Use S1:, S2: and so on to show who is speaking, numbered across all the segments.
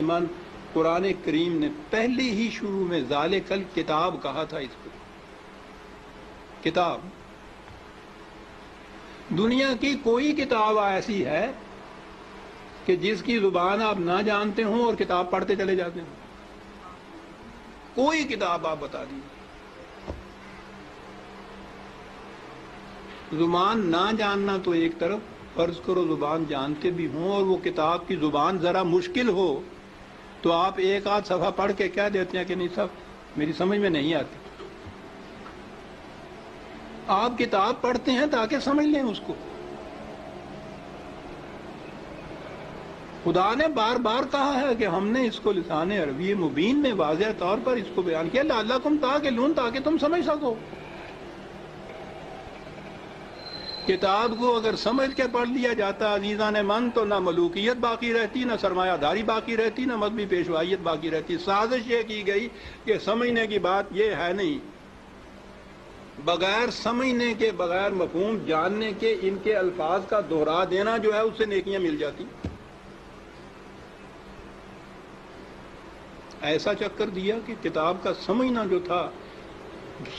S1: من قرآن کریم نے پہلی ہی شروع میں ذالکل کتاب کہا تھا. اس کو کتاب، دنیا کی کوئی کتاب ایسی ہے کہ جس کی زبان آپ نہ جانتے ہوں اور کتاب پڑھتے چلے جاتے ہوں؟ کوئی کتاب آپ بتا دیجیے. زبان نہ جاننا تو ایک طرف، فرض کرو زبان جانتے بھی ہوں اور وہ کتاب کی زبان ذرا مشکل ہو تو آپ ایک آدھ صفحہ پڑھ کے کہہ دیتے ہیں کہ نہیں صاحب میری سمجھ میں نہیں آتی. آپ کتاب پڑھتے ہیں تاکہ سمجھ لیں اس کو. خدا نے بار بار کہا ہے کہ ہم نے اس کو لسان عربی مبین میں واضح طور پر اس کو بیان کیا، لعلکم تعقلون، تاکہ تم سمجھ سکو. کتاب کو اگر سمجھ کے پڑھ لیا جاتا عزیزان من تو نہ ملوکیت باقی رہتی، نہ سرمایہ داری باقی رہتی، نہ مذہبی پیشوائیت باقی رہتی. سازش یہ کی گئی کہ سمجھنے کی بات یہ ہے نہیں، بغیر سمجھنے کے، بغیر مفہوم جاننے کے ان کے الفاظ کا دوہرا دینا جو ہے اس سے نیکیاں مل جاتی. ایسا چکر دیا کہ کتاب کا سمجھنا جو تھا،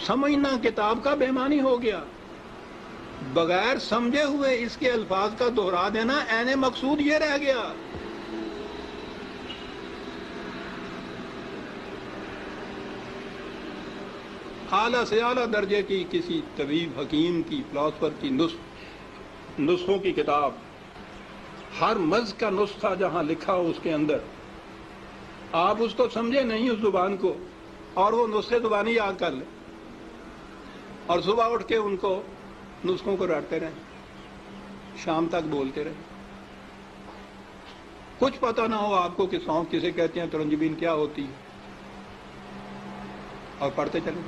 S1: سمجھنا کتاب کا بے معنی ہو گیا. بغیر سمجھے ہوئے اس کے الفاظ کا دوہرا دینا عین مقصود یہ رہ گیا. اعلیٰ سے اعلیٰ درجے کی کسی طبیب، حکیم کی، فلاسفر کی نسخوں کی کتاب، ہر مرض کا نسخہ جہاں لکھا ہو اس کے اندر، آپ اس کو سمجھے نہیں اس زبان کو اور وہ نسخے زبانی یاد کر لیں اور صبح اٹھ کے ان کو نسخوں کو رٹتے رہیں، شام تک بولتے رہیں. کچھ پتہ نہ ہو آپ کو کہ سونف کسے کہتے ہیں، ترنجبین کیا ہوتی ہے، اور پڑھتے چلیں.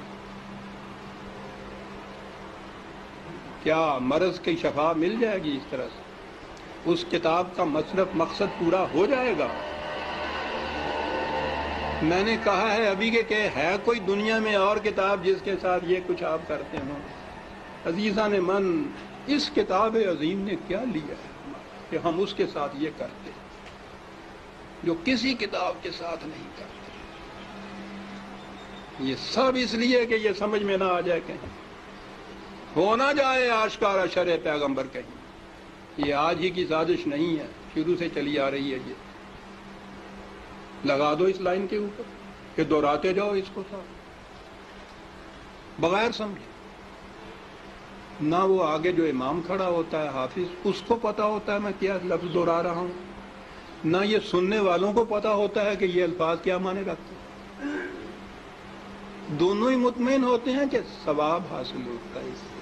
S1: کیا مرض کی شفا مل جائے گی اس طرح سے؟ اس کتاب کا مصرف مقصد پورا ہو جائے گا؟ میں نے کہا ہے ابھی کہ ہے کوئی دنیا میں اور کتاب جس کے ساتھ یہ کچھ آپ کرتے ہوں؟ عزیزان من، اس کتاب عظیم نے کیا لیا ہے کہ ہم اس کے ساتھ یہ کرتے جو کسی کتاب کے ساتھ نہیں کرتے؟ یہ سب اس لیے کہ یہ سمجھ میں نہ آ جائے، کہیں ہو نہ جائے آشکارا شرع پیغمبر کہیں. یہ آج ہی کی سازش نہیں ہے، شروع سے چلی آ رہی ہے. یہ لگا دو اس لائن کے اوپر کہ دہراتے جاؤ اس کو ساتھ بغیر سمجھے. نہ وہ آگے جو امام کھڑا ہوتا ہے حافظ، اس کو پتا ہوتا ہے میں کیا لفظ دہرا رہا ہوں، نہ یہ سننے والوں کو پتا ہوتا ہے کہ یہ الفاظ کیا معنی رکھتے ہیں. دونوں ہی مطمئن ہوتے ہیں کہ ثواب حاصل ہوتا ہے اس سے.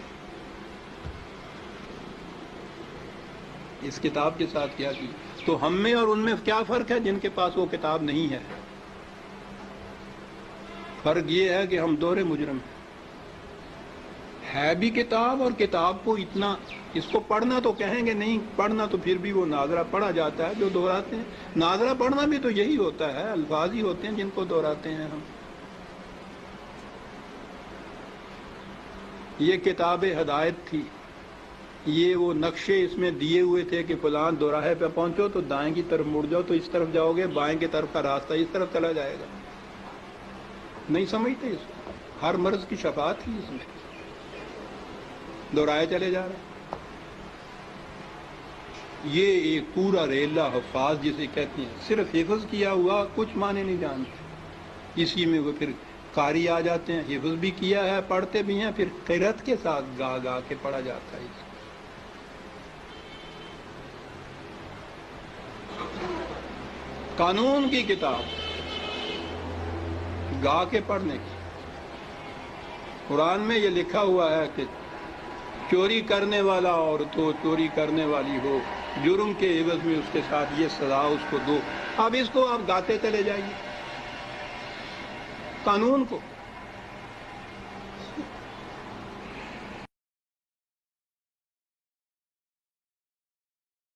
S1: اس کتاب کے ساتھ کیا کی تو ہم میں اور ان میں کیا فرق ہے جن کے پاس وہ کتاب نہیں ہے؟ فرق یہ ہے کہ ہم دوہرے مجرم ہیں. ہے بھی کتاب، اور کتاب کو اتنا، اس کو پڑھنا تو کہیں گے نہیں، پڑھنا تو پھر بھی وہ ناظرہ پڑھا جاتا ہے جو دہراتے ہیں. ناظرہ پڑھنا بھی تو یہی ہوتا ہے، الفاظ ہی ہوتے ہیں جن کو دہراتے ہیں ہم. یہ کتاب ہدایت تھی، یہ وہ نقشے اس میں دیے ہوئے تھے کہ فلان دوراہے پہ پہنچو تو دائیں کی طرف مڑ جاؤ تو اس طرف جاؤ گے، بائیں کی طرف کا راستہ اس طرف چلا جائے گا. نہیں سمجھتے اس کو. ہر مرض کی شفا تھی اس میں، دورائے چلے جا رہے. یہ ایک پورا ریلا حفاظ جسے کہتے ہیں، صرف حفظ کیا ہوا، کچھ معنی نہیں جانتے. اسی میں وہ پھر قاری آ جاتے ہیں، حفظ بھی کیا ہے، پڑھتے بھی ہیں، پھر قرأت کے ساتھ گا گا کے پڑھا جاتا ہے. قانون کی کتاب گا کے پڑھنے کی. قرآن میں یہ لکھا ہوا ہے کہ چوری کرنے والا عورت ہو، چوری کرنے والی ہو، جرم کے عوض میں اس کے ساتھ یہ سزا اس کو دو. اب اس کو آپ گاتے چلے جائیے قانون کو.